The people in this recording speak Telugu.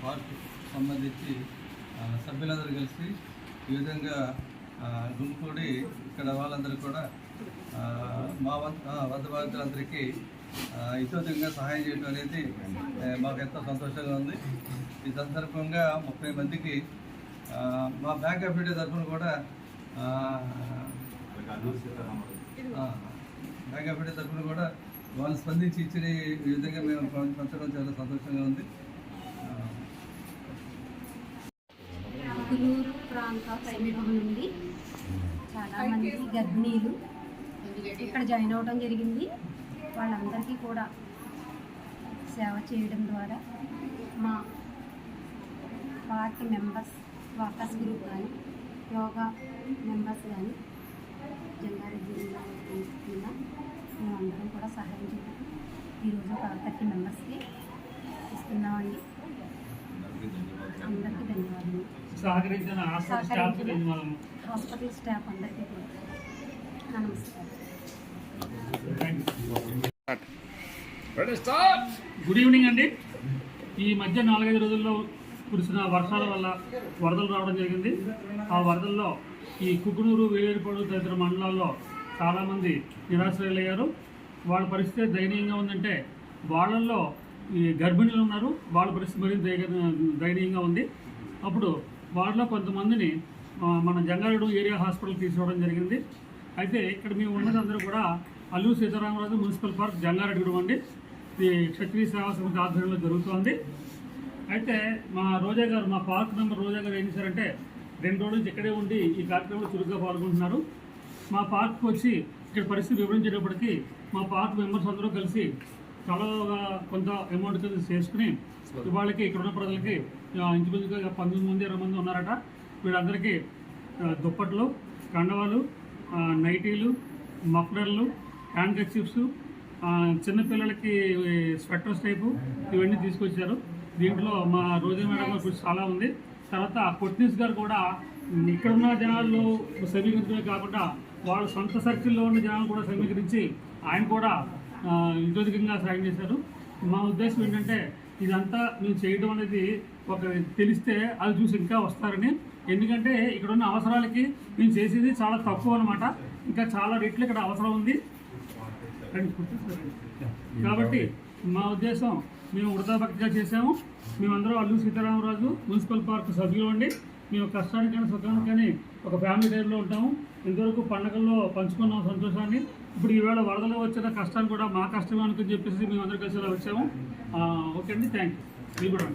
పార్క్ సంబంధించి సభ్యులందరూ కలిసి ఈ విధంగా గుంపుకూడి ఇక్కడ వాళ్ళందరూ కూడా మా వద్ద బాధితులందరికీ ఇతోతంగా సహాయం చేయడం అనేది మాకు ఎంతో సంతోషంగా ఉంది. ఈ సందర్భంగా 30 మందికి మా బ్యాంక్ ఆఫ్ ఇండియా తరఫున కూడా బ్యాంక్ ఆఫ్ ఇండియా తరఫున కూడా వాళ్ళు స్పందించి ఇచ్చిన ఈ విధంగా మేము పంచడం చాలా సంతోషంగా ఉంది. గురూరు ప్రాంత సమీపం నుండి చాలామంది గర్భిణీలు ఇక్కడ జాయిన్ అవ్వడం జరిగింది. వాళ్ళందరికీ కూడా సేవ చేయడం ద్వారా మా పార్టీ మెంబర్స్, వాకర్స్ గ్రూప్ కానీ, యోగా మెంబర్స్ కానీ జంగారెడ్డి కింద మేమందరం కూడా సహాయం చేయాలి. ఈరోజు ఒక 30 మెంబర్స్కి ఇస్తున్నామండి. అందరికీ ధన్యవాదాలు. సహకరించిన హాస్పిటల్ స్టాఫ్ అందరికీ కూడా నమస్కారం. గుడ్ ఈవినింగ్ అండి. ఈ మధ్య 4-5 రోజుల్లో కురిసిన వర్షాల వల్ల వరదలు రావడం జరిగింది. ఆ వరదల్లో ఈ కుకునూరు, వేలేరుపాడు తదితర మండలాల్లో చాలామంది నిరాశ్రయులయ్యారు. వాళ్ళ పరిస్థితి దయనీయంగా ఉందంటే వాళ్ళల్లో ఈ గర్భిణులు ఉన్నారు, వాళ్ళ పరిస్థితి మరీ దయనీయంగా ఉంది. అప్పుడు వాళ్ళలో కొంతమందిని మన జంగారెడ్డి ఏరియా హాస్పిటల్ తీసుకోవడం జరిగింది. అయితే ఇక్కడ మేము ఉన్నదందరూ కూడా అల్లూరు సీతారామరాజు మున్సిపల్ పార్క్ జంగారెడ్డిగూడెం అండి. ఇది క్షత్రియ సేవా సమితి ఆధ్వర్యంలో జరుగుతోంది. అయితే మా రోజా గారు, మా పార్క్ మెంబర్ రోజా గారు ఏం చేశారంటే 2 రోజుల నుంచి ఇక్కడే ఉండి ఈ కార్యక్రమంలో చురుగ్గా పాల్గొంటున్నారు. మా పార్క్కి వచ్చి ఇక్కడ పరిస్థితి వివరించేటప్పటికీ మా పార్క్ మెంబర్స్ అందరూ కలిసి చాలా కొంత అమౌంట్ కలిసి చేసుకుని వాళ్ళకి ఇక్కడ ఉన్న ప్రజలకి ఇంచుమించుగా 19 మంది 20 మంది ఉన్నారట. వీళ్ళందరికీ దుప్పట్లు, కండవాలు, నైటీలు, మఫ్లర్లు, హ్యాండ్ కర్చీఫ్స్, చిన్నపిల్లలకి స్వెటర్స్ టైపు ఇవన్నీ తీసుకొచ్చారు. దీంట్లో మా రోజా మేడం కృషి చాలా ఉంది. తర్వాత కొట్నీస్ గారు కూడా ఇక్కడున్న జనాల్లో సమీకరించడమే కాకుండా వాళ్ళ సొంత సర్కిల్లో ఉన్న జనాలు కూడా సమీకరించి ఆయన కూడా ఇంటోధికంగా సాయం చేశారు. మా ఉద్దేశం ఏంటంటే ఇదంతా మేము చేయడం అనేది ఒక తెలిస్తే అది చూసి ఇంకా వస్తారని. ఎందుకంటే ఇక్కడ ఉన్న అవసరాలకి మేము చేసేది చాలా తక్కువ అనమాట. ఇంకా చాలా రెట్లు ఇక్కడ అవసరం ఉంది. కాబట్టి మా ఉద్దేశం మేము వృధాభక్తిగా చేసాము. మేమందరం అల్లూరు సీతారామరాజు మున్సిపల్ పార్క్ సభ్యులు అండి. మేము కష్టానికైనా సుఖానికని ఒక ఫ్యామిలీ టైంలో ఉంటాము. ఇంతవరకు పండుగల్లో పంచుకున్నాం సంతోషాన్ని. ఇప్పుడు ఈవేళ వరదలో వచ్చిన కష్టాన్ని కూడా మా కష్టమే అనుకుని చెప్పేసి మేము అందరూ కలిసి వచ్చాము. ఓకే అండి, థ్యాంక్ యూ. మీరు కూడా